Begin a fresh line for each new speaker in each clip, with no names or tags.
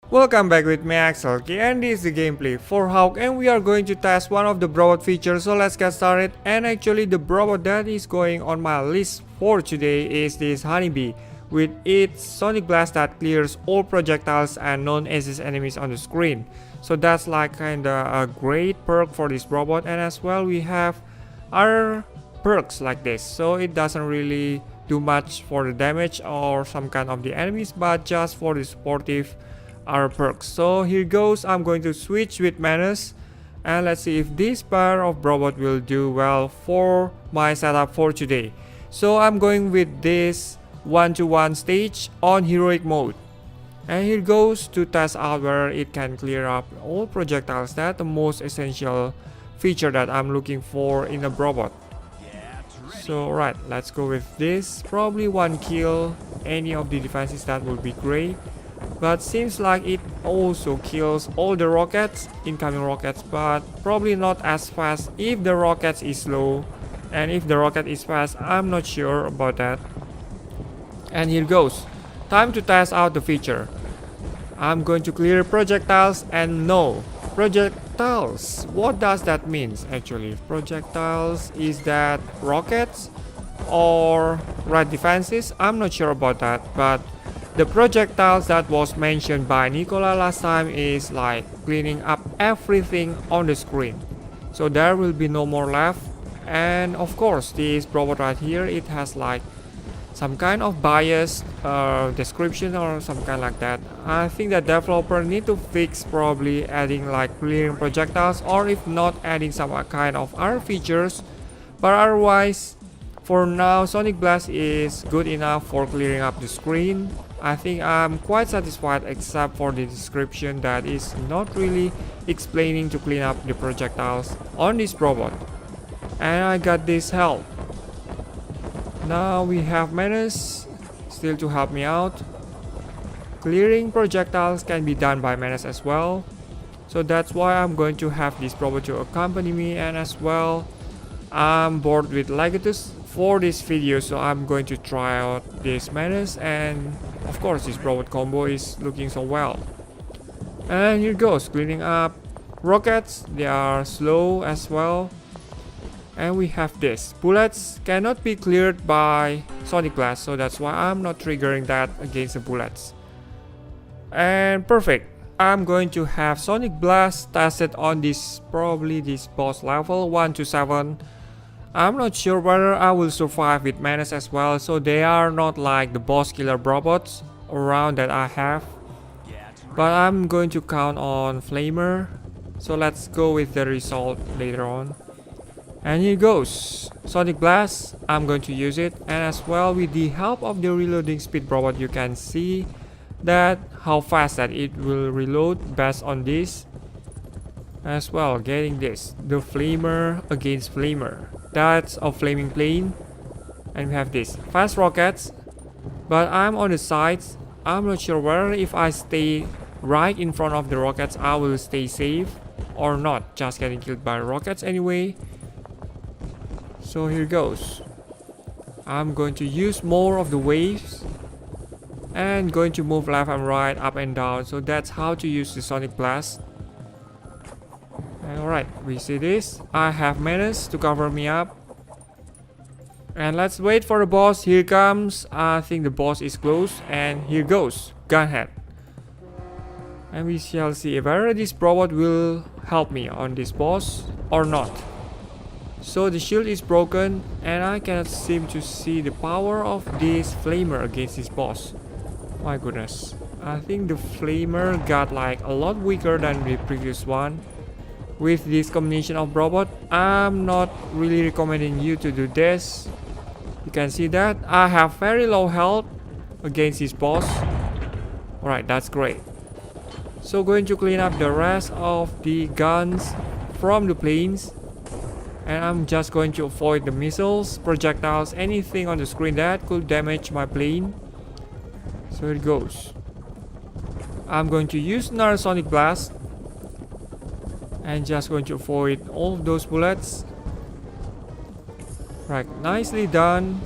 Welcome back with me Axel, okay, and this is the gameplay for Hawk, and we are going to test one of the robot features, so let's get started. And actually the robot that is going on my list for today is this Honeybee, with its sonic blast that clears all projectiles and non-assist enemies on the screen. So that's like kinda a great perk for this robot, and as well we have other perks like this, so it doesn't really do much for the damage or some kind of the enemies, but just for the supportive our perks. So here goes, I'm going to switch with Menace, and let's see if this pair of robot will do well for my setup for today. So I'm going with this 1-to-1 stage on heroic mode, and here goes to test out where it can clear up all projectiles. That's the most essential feature that I'm looking for in a robot. So right, let's go with this. Probably one kill any of the defenses, that would be great. But seems like it also kills all the rockets, incoming rockets, but probably not as fast if the rocket is slow, and if the rocket is fast, I'm not sure about that. And here goes, time to test out the feature. I'm going to clear projectiles, and no projectiles. What does that mean actually? Projectiles, is that rockets or right defenses? I'm not sure about that, but the projectiles that was mentioned by Nicola last time is like cleaning up everything on the screen. So there will be no more left. And of course this robot right here, it has like some kind of biased description or some kind like that. I think that developer need to fix, probably adding like clearing projectiles, or if not adding some kind of other features. But otherwise, for now, Sonic Blast is good enough for clearing up the screen. I think I'm quite satisfied, except for the description that is not really explaining to clean up the projectiles on this robot. And I got this help. Now we have Menace still to help me out. Clearing projectiles can be done by Menace as well. So that's why I'm going to have this robot to accompany me, and as well I'm bored with Legatus for this video, so I'm going to try out this Menace, and of course this robot combo is looking so well. And here goes, cleaning up rockets, they are slow as well. And we have this, bullets cannot be cleared by Sonic Blast, so that's why I'm not triggering that against the bullets. And perfect, I'm going to have Sonic Blast tested on this, probably this boss level 1 to 7. I'm not sure whether I will survive with Menace as well, so they are not like the boss killer robots around that I have. But I'm going to count on Flamer, so let's go with the result later on. And here goes, Sonic Blast, I'm going to use it, and as well with the help of the reloading speed robot, you can see that how fast that it will reload based on this. As well, getting this, the Flamer against Flamer. That's a flaming plane. And we have this fast rockets, but I'm on the sides. I'm not sure whether if I stay right in front of the rockets I will stay safe or not, just getting killed by rockets anyway. So here goes, I'm going to use more of the waves and going to move left and right, up and down. So that's how to use the Sonic Blast. Alright, we see this. I have Menace to cover me up. And let's wait for the boss. Here comes. I think the boss is close. And here goes, Gunhead. And we shall see if whether this robot will help me on this boss or not. So the shield is broken, and I cannot seem to see the power of this Flamer against this boss. My goodness. I think the Flamer got like a lot weaker than the previous one. With this combination of robot, I'm not really recommending you to do this. You can see that I have very low health against this boss. Alright, that's great. So going to clean up the rest of the guns from the planes. And I'm just going to avoid the missiles, projectiles, anything on the screen that could damage my plane. So it goes. I'm going to use another Sonic Blast. And just going to avoid all of those bullets. Right, nicely done.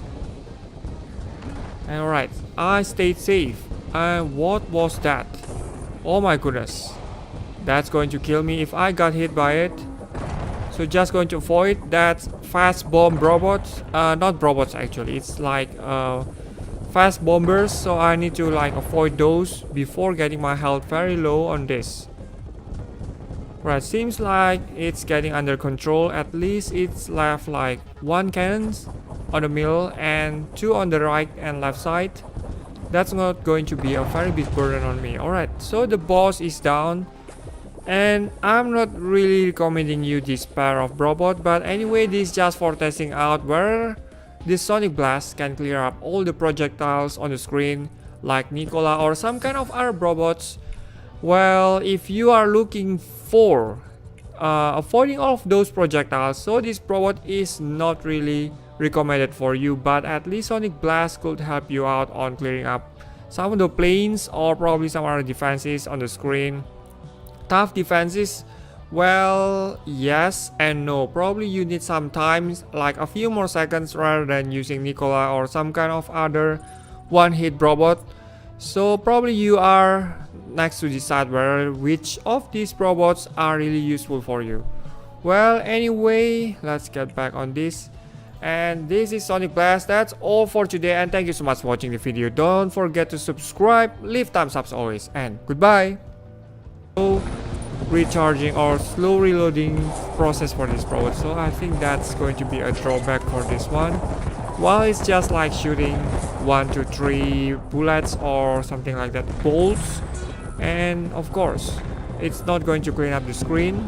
And alright, I stayed safe. And what was that? Oh my goodness. That's going to kill me if I got hit by it. So just going to avoid that fast bomb robots. Not robots actually. It's like fast bombers. So I need to like avoid those before getting my health very low on this. Right, seems like it's getting under control. At least it's left like 1 cannon on the middle and 2 on the right and left side. That's not going to be a very big burden on me. Alright, so the boss is down. And I'm not really recommending you this pair of robot, but anyway, this is just for testing out where this Sonic Blast can clear up all the projectiles on the screen, like Nicola or some kind of other robots. Well, if you are looking for avoiding all of those projectiles, so this robot is not really recommended for you, but at least Sonic Blast could help you out on clearing up some of the planes or probably some other defenses on the screen. Tough defenses, well, yes and no. Probably you need some time, like a few more seconds, rather than using Nicola or some kind of other one-hit robot. So probably you are next to decide which of these robots are really useful for you. Well, anyway, let's get back on this. And this is Sonic Blast. That's all for today, and thank you so much for watching the video. Don't forget to subscribe, leave thumbs up always, and goodbye. Slow recharging or slow reloading process for this robot, so I think that's going to be a drawback for this one. While it's just like shooting 1 to 3 bullets or something like that, bolts, and of course it's not going to clean up the screen.